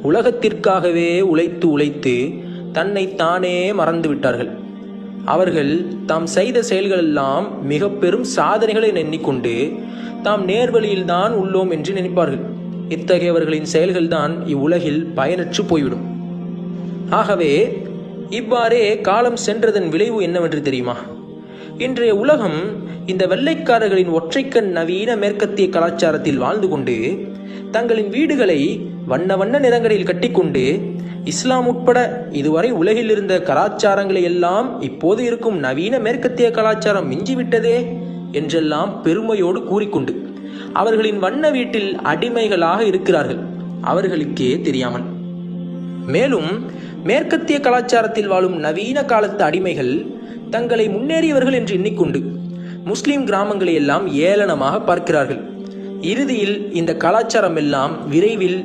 உலகத்திற்காகவே உழைத்து உழைத்து தன்னை தானே மறந்து விட்டார்கள். அவர்கள் தாம் செய்த செயல்களெல்லாம் மிக பெரும் சாதனைகளை எண்ணிக்கொண்டு தாம் நேர்வழியில்தான் உள்ளோம் என்று நினைப்பார்கள். இத்தகையவர்களின் செயல்கள்தான் இவ்வுலகில் பயனற்று போய்விடும். ஆகவே இவ்வாறே காலம் சென்றதன் விளைவு என்னவென்று தெரியுமா? இன்றைய உலகம் இந்த வெள்ளைக்காரர்களின் ஒற்றைக்கண் நவீன மேற்கத்திய கலாச்சாரத்தில் வாழ்ந்து கொண்டு தங்களின் வீடுகளை வண்ண வண்ண நிறங்களில் கட்டிக்கொண்டு இஸ்லாம் உட்பட இதுவரை உலகில் இருந்த கலாச்சாரங்களை எல்லாம் இப்போது இருக்கும் நவீன மேற்கத்திய கலாச்சாரம் மிஞ்சிவிட்டதே என்றெல்லாம் பெருமையோடு கூறிக்கொண்டு அவர்களின் வண்ண வீட்டில் அடிமைகளாக இருக்கிறார்கள், அவர்களுக்கே தெரியாமல். மேலும் மேற்கத்திய கலாச்சாரத்தில் வாழும் நவீன காலத்து அடிமைகள் தங்களை முன்னேறியவர்கள் என்று எண்ணிக்கொண்டு முஸ்லிம் கிராமங்களை எல்லாம் ஏளனமாக பார்க்கிறார்கள். இறுதியில் இந்த கலாச்சாரம் எல்லாம் விரைவில்